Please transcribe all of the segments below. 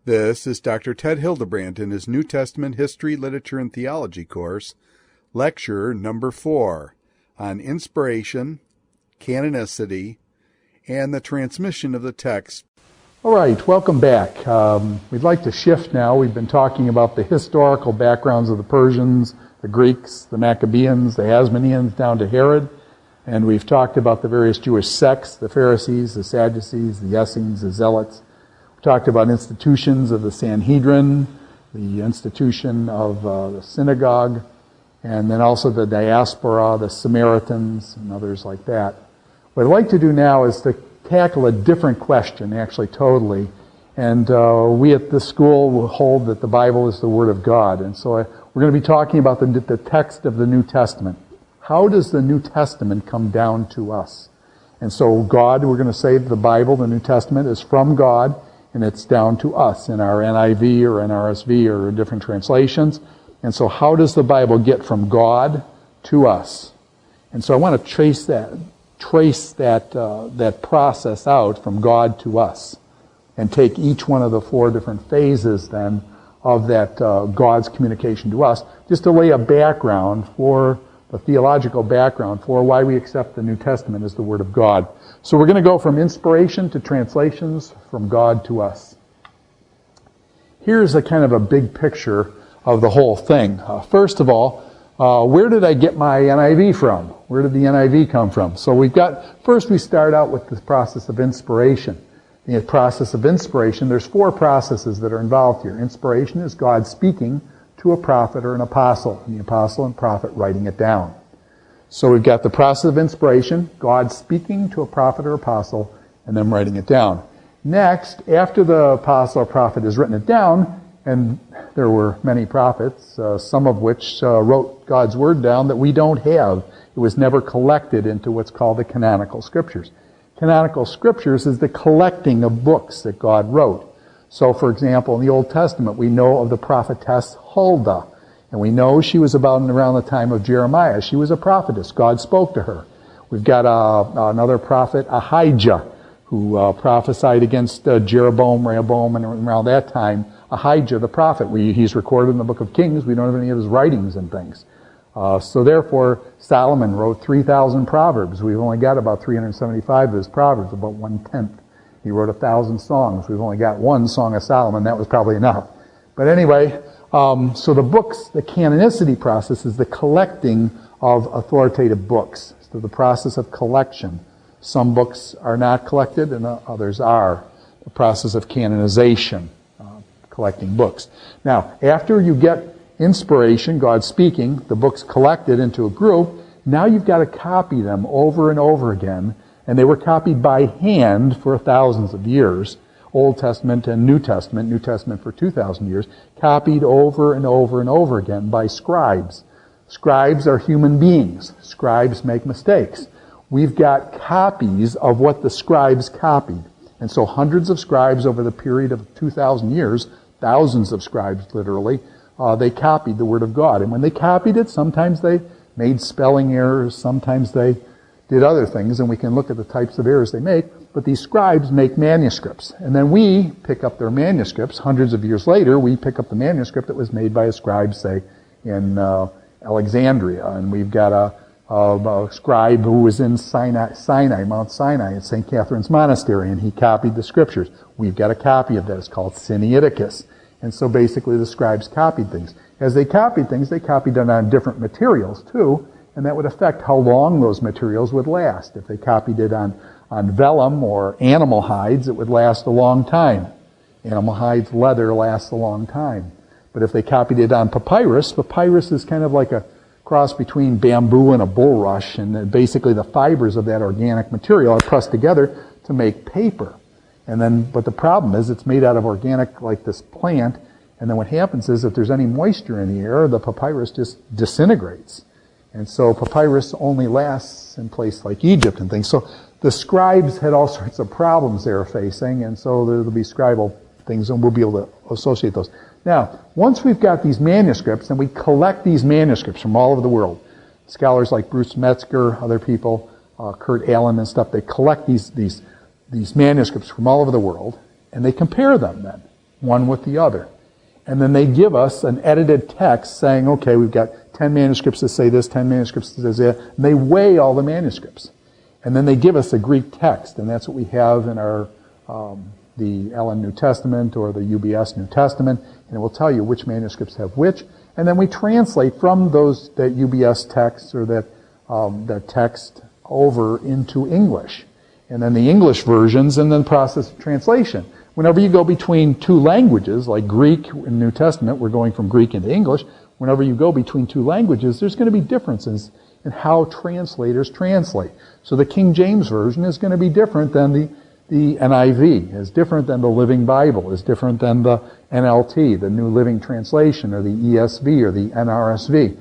This is Dr. Ted Hildebrandt in his New Testament History, Literature, and Theology course, lecture number 4, on inspiration, canonicity, and the transmission of the text. All right, welcome back. We'd like to shift now. We've been talking about the historical backgrounds of the Persians, the Greeks, the Maccabeans, the Hasmoneans, down to Herod. And we've talked about the various Jewish sects, the Pharisees, the Sadducees, the Essenes, the Zealots. We talked about institutions of the Sanhedrin, the institution of the synagogue, and then also the diaspora, the Samaritans, and others like that. What I'd like to do now is to tackle a different question, actually totally. And we at this school will hold that the Bible is the Word of God. And so we're going to be talking about the text of the New Testament. How does the New Testament come down to us? And so God, we're going to say the Bible, the New Testament, is from God, and it's down to us in our NIV or NRSV or different translations. And so how does the Bible get from God to us? And so I want to trace that process out from God to us and take each one of the 4 different phases then of that God's communication to us, just to lay a background for the theological background for why we accept the New Testament as the Word of God. So we're going to go from inspiration to translations, from God to us. Here's a kind of a big picture of the whole thing. First of all, where did I get my NIV from? Where did the NIV come from? So first we start out with the process of inspiration. In the process of inspiration, there's 4 processes that are involved here. Inspiration is God speaking to a prophet or an apostle, and the apostle and prophet writing it down. So we've got the process of inspiration, God speaking to a prophet or apostle, and them writing it down. Next, after the apostle or prophet has written it down, and there were many prophets, some of which wrote God's word down that we don't have. It was never collected into what's called the canonical scriptures. Canonical scriptures is the collecting of books that God wrote. So, for example, in the Old Testament, we know of the prophetess Huldah, and we know she was about around the time of Jeremiah. She was a prophetess. God spoke to her. We've got another prophet, Ahijah, who prophesied against Jeroboam, Rehoboam, and around that time, Ahijah the prophet. He's recorded in the book of Kings. We don't have any of his writings and things. So therefore, Solomon wrote 3,000 proverbs. We've only got about 375 of his proverbs, about 1/10. He wrote 1,000 songs. We've only got 1 Song of Solomon. That was probably enough. But anyway, so the books, the canonicity process is the collecting of authoritative books. So the process of collection. Some books are not collected and others are. The process of canonization, collecting books. Now, after you get inspiration, God speaking, the books collected into a group, now you've got to copy them over and over again. And they were copied by hand for thousands of years. Old Testament and New Testament for 2,000 years, copied over and over and over again by scribes. Scribes are human beings. Scribes make mistakes. We've got copies of what the scribes copied. And so hundreds of scribes over the period of 2,000 years, thousands of scribes literally, they copied the Word of God. And when they copied it, sometimes they made spelling errors, sometimes they did other things, and we can look at the types of errors they make, but these scribes make manuscripts. And then we pick up their manuscripts. Hundreds of years later, we pick up the manuscript that was made by a scribe, say, in Alexandria. And we've got a scribe who was in Mount Sinai at St. Catherine's Monastery, and he copied the scriptures. We've got a copy of that. It's called Sinaiticus. And so basically the scribes copied things. As they copied things, they copied it on different materials, too, and that would affect how long those materials would last. If they copied it on vellum or animal hides, it would last a long time. Animal hides, leather lasts a long time. But if they copied it on papyrus is kind of like a cross between bamboo and a bulrush, and basically the fibers of that organic material are pressed together to make paper. But the problem is it's made out of organic, like this plant, and then what happens is if there's any moisture in the air, the papyrus just disintegrates. And so papyrus only lasts in places like Egypt and things. So the scribes had all sorts of problems they were facing, and so there'll be scribal things, and we'll be able to associate those. Now, once we've got these manuscripts, and we collect these manuscripts from all over the world, scholars like Bruce Metzger, other people, Kurt Allen and stuff, they collect these manuscripts from all over the world, and they compare them then. one with the other. And then they give us an edited text saying, okay, we've got 10 manuscripts that say this, 10 manuscripts that say that. And they weigh all the manuscripts. And then they give us a Greek text, and that's what we have in our the Ellen New Testament or the UBS New Testament, and it will tell you which manuscripts have which. And then we translate from that UBS text or that text over into English. And then the English versions, and then process of translation. Whenever you go between two languages, like Greek in New Testament, we're going from Greek into English. Whenever you go between two languages, there's going to be differences in how translators translate. So the King James Version is going to be different than the NIV, is different than the Living Bible, is different than the NLT, the New Living Translation, or the ESV, or the NRSV.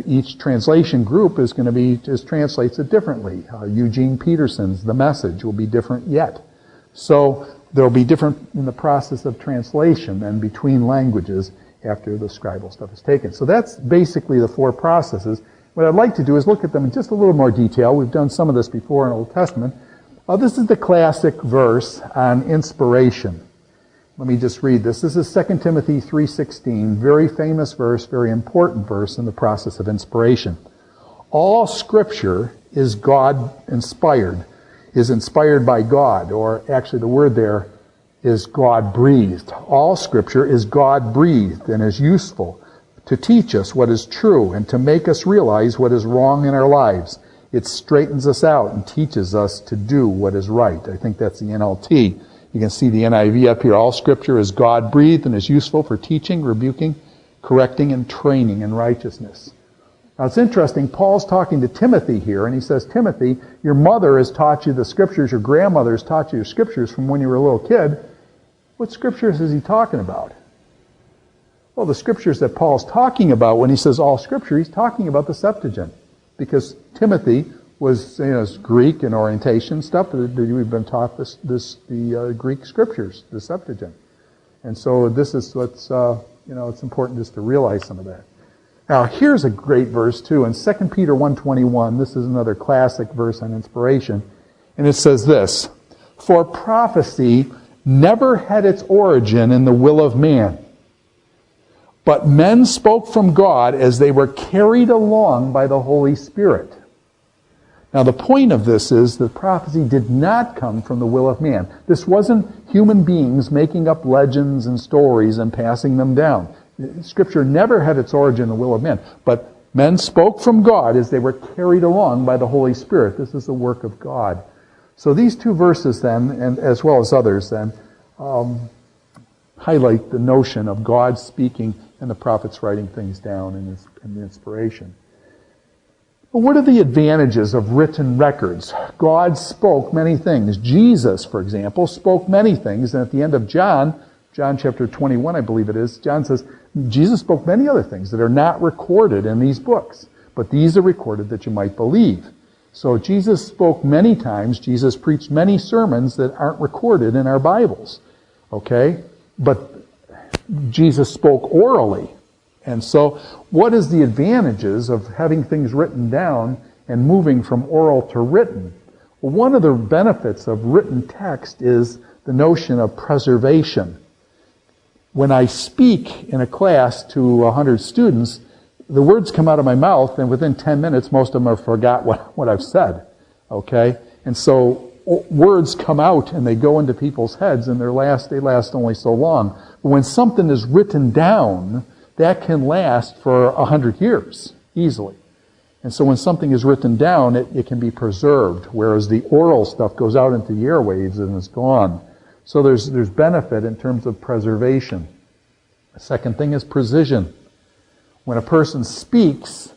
Each translation group is going to just translates it differently. Eugene Peterson's The Message will be different yet. So there'll be different in the process of translation and between languages after the scribal stuff is taken. So that's basically the four processes. What I'd like to do is look at them in just a little more detail. We've done some of this before in the Old Testament. This is the classic verse on inspiration. Let me just read this. This is 2 Timothy 3:16, very famous verse, very important verse in the process of inspiration. All Scripture is God-inspired, is inspired by God, or actually the word there is God-breathed. All Scripture is God-breathed and is useful to teach us what is true and to make us realize what is wrong in our lives. It straightens us out and teaches us to do what is right. I think that's the NLT. You can see the NIV up here. All Scripture is God-breathed and is useful for teaching, rebuking, correcting, and training in righteousness. Now it's interesting, Paul's talking to Timothy here, and he says, Timothy, your mother has taught you the Scriptures, your grandmother has taught you the Scriptures from when you were a little kid. What Scriptures is he talking about? Well, the Scriptures that Paul's talking about when he says all Scripture, he's talking about the Septuagint. Because Timothy was, Greek and orientation stuff. We've been taught the Greek Scriptures, the Septuagint. And so this is what's, it's important just to realize some of that. Now, here's a great verse, too. In 2 Peter 1:21, this is another classic verse on inspiration. And it says this, for prophecy never had its origin in the will of man, but men spoke from God as they were carried along by the Holy Spirit. Now the point of this is that prophecy did not come from the will of man. This wasn't human beings making up legends and stories and passing them down. Scripture never had its origin in the will of man, but men spoke from God as they were carried along by the Holy Spirit. This is the work of God. So these two verses then, and as well as others then, highlight the notion of God speaking and the prophets writing things down in the inspiration. But what are the advantages of written records? God spoke many things. Jesus, for example, spoke many things. And at the end of John chapter 21, I believe it is, John says, Jesus spoke many other things that are not recorded in these books. But these are recorded that you might believe. So Jesus spoke many times. Jesus preached many sermons that aren't recorded in our Bibles. Okay? But Jesus spoke orally. And so what is the advantages of having things written down and moving from oral to written? Well, one of the benefits of written text is the notion of preservation. When I speak in a class to 100 students, the words come out of my mouth, and within 10 minutes, most of them have forgot what I've said. Okay? And so words come out and they go into people's heads, and they last only so long. But when something is written down, that can last for 100 years, easily. And so when something is written down, it can be preserved, whereas the oral stuff goes out into the airwaves and is gone. So there's benefit in terms of preservation. The second thing is precision. When a person speaks,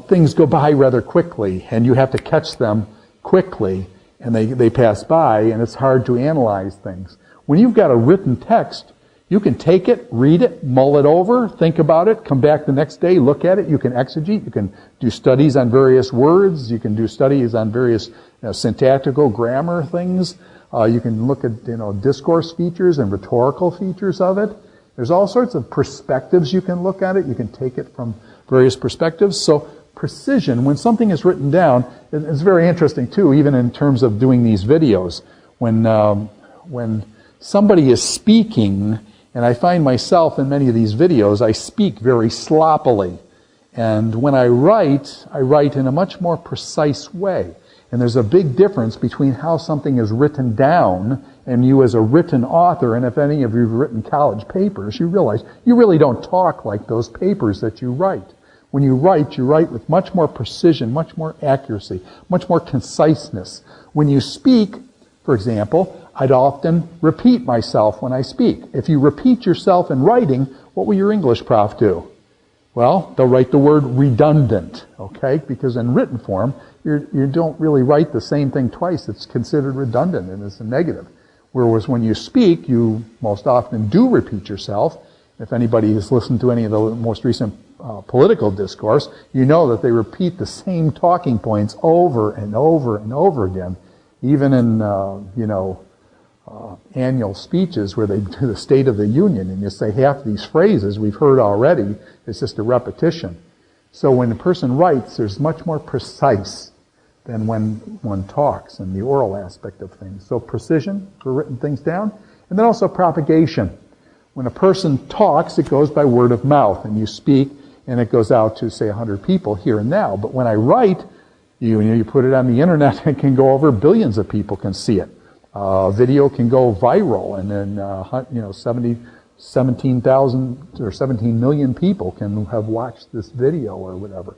things go by rather quickly, and you have to catch them quickly, and they pass by, and it's hard to analyze things. When you've got a written text, you can take it, read it, mull it over, think about it, come back the next day, look at it. You can exegete. You can do studies on various words. You can do studies on various syntactical grammar things. You can look at discourse features and rhetorical features of it. There's all sorts of perspectives you can look at it. You can take it from various perspectives. So precision, when something is written down, it's very interesting too, even in terms of doing these videos. When somebody is speaking, and I find myself in many of these videos, I speak very sloppily. And when I write in a much more precise way. And there's a big difference between how something is written down, and you as a written author, and if any of you have written college papers, you realize you really don't talk like those papers that you write. When you write with much more precision, much more accuracy, much more conciseness. When you speak, for example, I'd often repeat myself when I speak. If you repeat yourself in writing, what will your English prof do? Well, they'll write the word redundant, okay? Because in written form, you don't really write the same thing twice. It's considered redundant and it's a negative. Whereas when you speak, you most often do repeat yourself. If anybody has listened to any of the most recent political discourse, you know that they repeat the same talking points over and over and over again, even in, annual speeches where they do the State of the Union, and you say half these phrases we've heard already. It's just a repetition. So when a person writes, there's much more precise than when one talks in the oral aspect of things. So precision for written things down, and then also propagation. When a person talks, it goes by word of mouth, and you speak, and it goes out to, say, 100 people here and now. But when I write, you put it on the internet, it can go over, billions of people can see it. Video can go viral, and then 17,000 or 17 million people can have watched this video or whatever.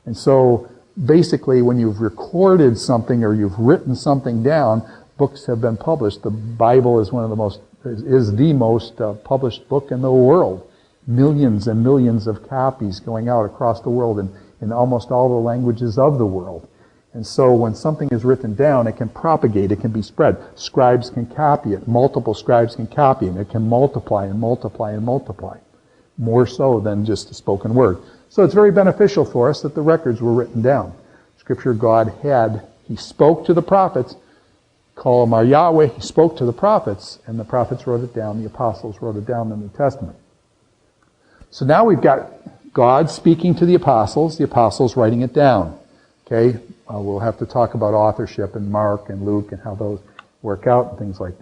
And so basically when you've recorded something or you've written something down, books have been published. The Bible is the most published book in the world. Millions and millions of copies going out across the world in almost all the languages of the world. And so when something is written down, it can propagate, it can be spread. Scribes can copy it. Multiple scribes can copy it. It can multiply and multiply and multiply. More so than just a spoken word. So it's very beneficial for us that the records were written down. Scripture, He spoke to the prophets, call them our Yahweh, He spoke to the prophets, and the prophets wrote it down, the apostles wrote it down in the New Testament. So now we've got God speaking to the apostles writing it down. Okay, we'll have to talk about authorship in Mark and Luke and how those work out and things like that.